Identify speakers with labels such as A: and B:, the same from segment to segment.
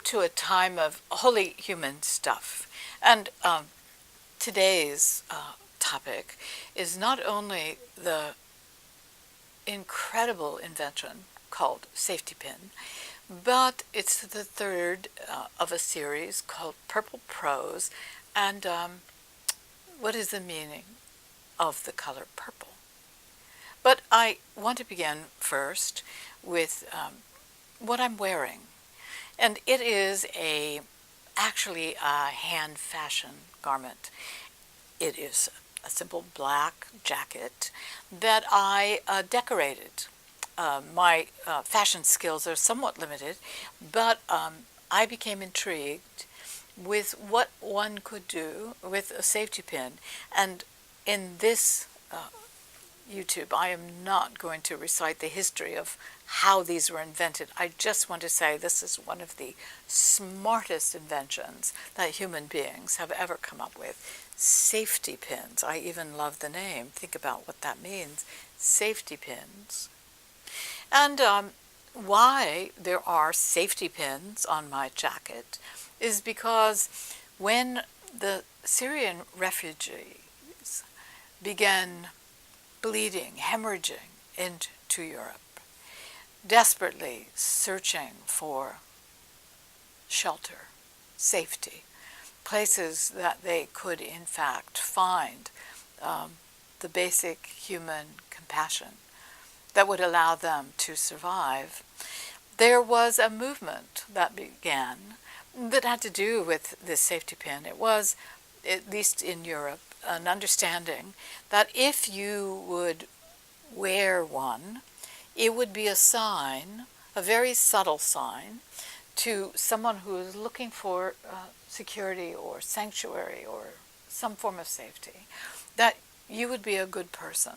A: to a time of holy human stuff. And today's topic is not only the incredible invention called Safety Pin, but it's the third of a series called Purple Prose. And what is the meaning of the color purple? But I want to begin first with what I'm wearing. And it is actually a hand fashion garment. It is a simple black jacket that I decorated. My fashion skills are somewhat limited, but I became intrigued with what one could do with a safety pin. And in this YouTube, I am not going to recite the history of how these were invented. I just want to say this is one of the smartest inventions that human beings have ever come up with. Safety pins. I even love the name. Think about what that means. Safety pins. And why there are safety pins on my jacket is because when the Syrian refugees began bleeding, hemorrhaging into Europe, desperately searching for shelter, safety, places that they could in fact find the basic human compassion that would allow them to survive. There was a movement that began that had to do with this safety pin. It was, at least in Europe, an understanding that if you would wear one, it would be a sign, a very subtle sign, to someone who is looking for security or sanctuary or some form of safety, that you would be a good person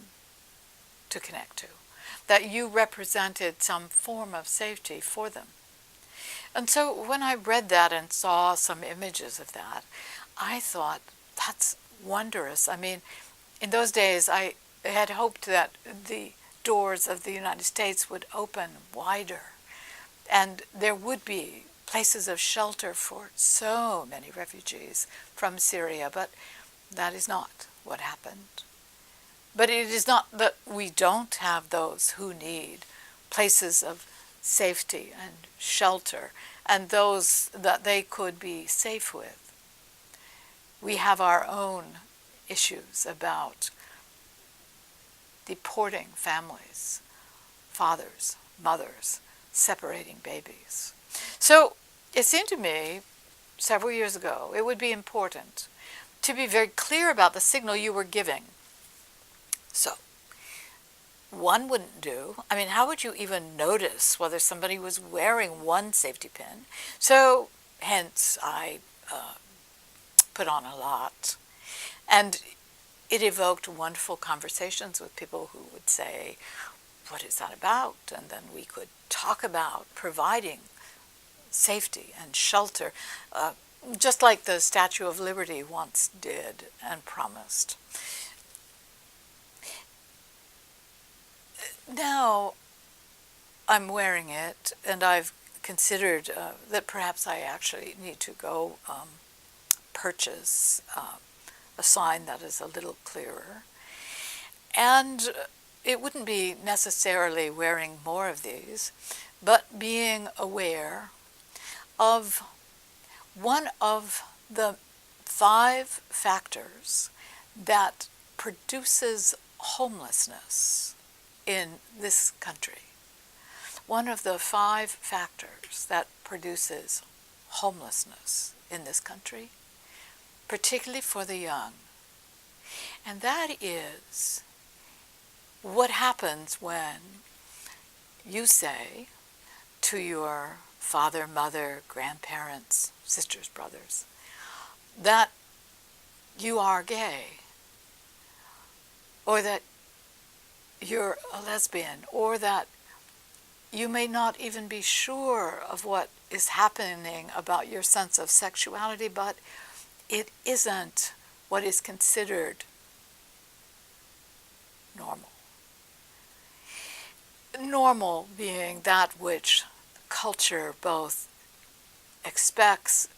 A: to connect to, that you represented some form of safety for them. And so when I read that and saw some images of that, I thought, that's wondrous. I mean, in those days, I had hoped that the doors of the United States would open wider, and there would be places of shelter for so many refugees from Syria, but that is not what happened. But it is not that we don't have those who need places of safety and shelter, and those that they could be safe with. We have our own issues about deporting families, fathers, mothers, separating babies. So it seemed to me several years ago it would be important to be very clear about the signal you were giving. So one wouldn't do. I mean, how would you even notice whether somebody was wearing one safety pin? So hence I put on a lot. And it evoked wonderful conversations with people who would say, what is that about? And then we could talk about providing safety and shelter, just like the Statue of Liberty once did and promised. Now I'm wearing it, and I've considered that perhaps I actually need to go purchase a sign that is a little clearer. And it wouldn't be necessarily wearing more of these, but being aware of one of the 5 factors that produces homelessness in this country. One of the 5 factors that produces homelessness in this country, particularly for the young. And that is what happens when you say to your father, mother, grandparents, sisters, brothers, that you are gay, or that you're a lesbian, or that you may not even be sure of what is happening about your sense of sexuality, but it isn't what is considered normal. Normal being that which culture both expects,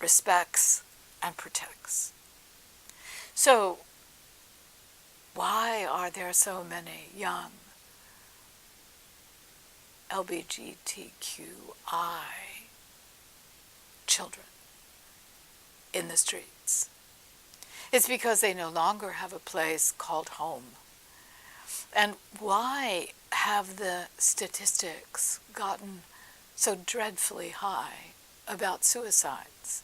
A: respects, and protects. So, why are there so many young LGBTQI children in the streets? It's because they no longer have a place called home. And why have the statistics gotten so dreadfully high about suicides?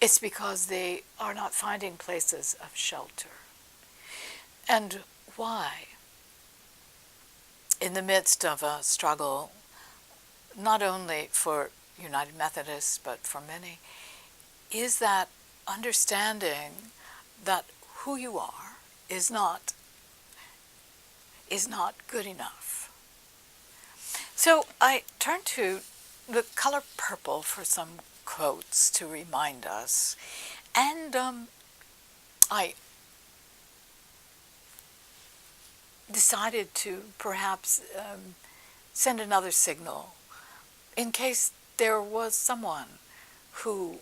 A: It's because they are not finding places of shelter. And why? In the midst of a struggle, not only for United Methodists, but for many, is that understanding that who you are is not good enough. So I turn to the color purple for some quotes to remind us, and I decided to perhaps send another signal in case there was someone who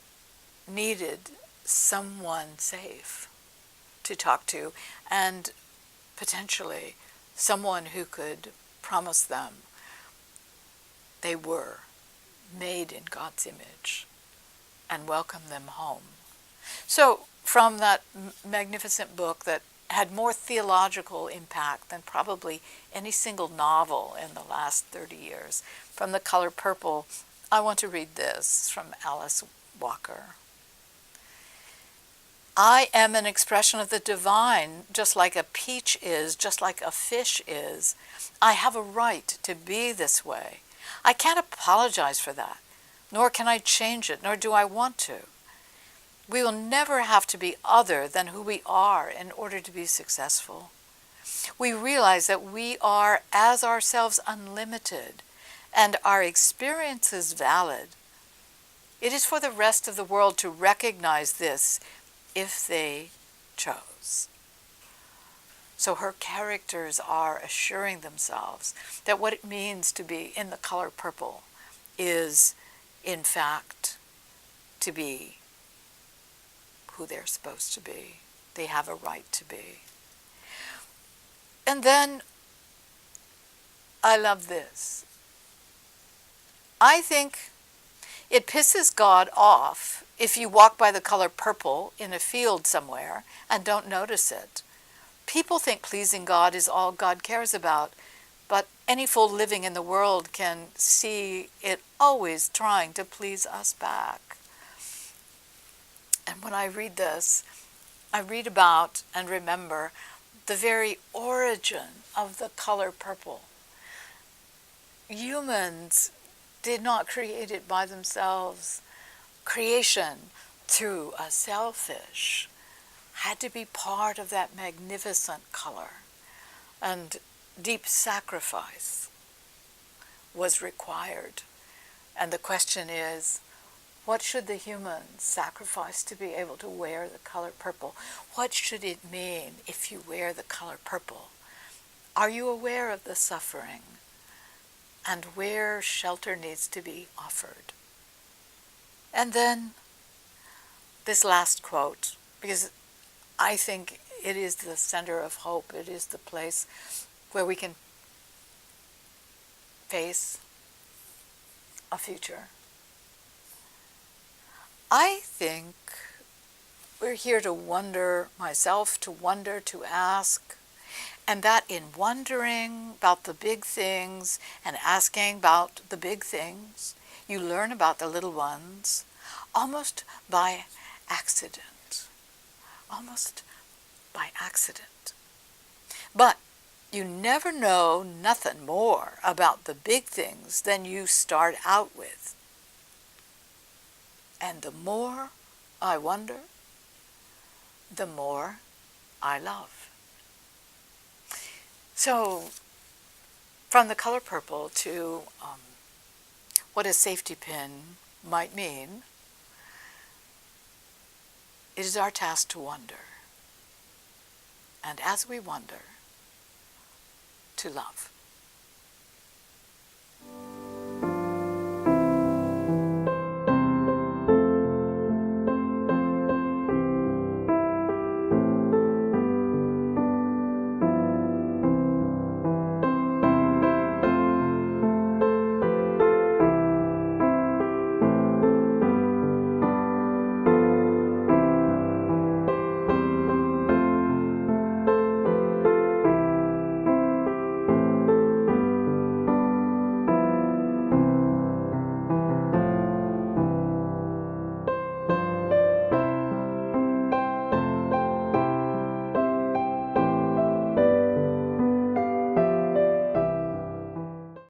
A: needed someone safe to talk to, and potentially someone who could promise them they were made in God's image and welcome them home. So from that magnificent book that had more theological impact than probably any single novel in the last 30 years, from The Color Purple, I want to read this from Alice Walker. I am an expression of the divine, just like a peach is, just like a fish is. I have a right to be this way. I can't apologize for that, nor can I change it, nor do I want to. We will never have to be other than who we are in order to be successful. We realize that we are, as ourselves, unlimited, and our experience is valid. It is for the rest of the world to recognize this if they chose. So her characters are assuring themselves that what it means to be in the color purple is, in fact, to be who they're supposed to be. They have a right to be. And then, I love this. I think it pisses God off if you walk by the color purple in a field somewhere and don't notice it. People think pleasing God is all God cares about, but any fool living in the world can see it always trying to please us back. And when I read this, I read about and remember the very origin of the color purple. Humans did not create it by themselves. Creation, through a selfish, had to be part of that magnificent color. And deep sacrifice was required. And the question is, what should the human sacrifice to be able to wear the color purple? What should it mean if you wear the color purple? Are you aware of the suffering and where shelter needs to be offered? And then this last quote, because I think it is the center of hope. It is the place where we can face a future. I think we're here to wonder, myself to wonder, to ask, and that in wondering about the big things and asking about the big things, you learn about the little ones almost by accident. Almost by accident. But you never know nothing more about the big things than you start out with. And the more I wonder, the more I love. So, from the color purple to what a safety pin might mean, it is our task to wonder. And as we wonder, to love.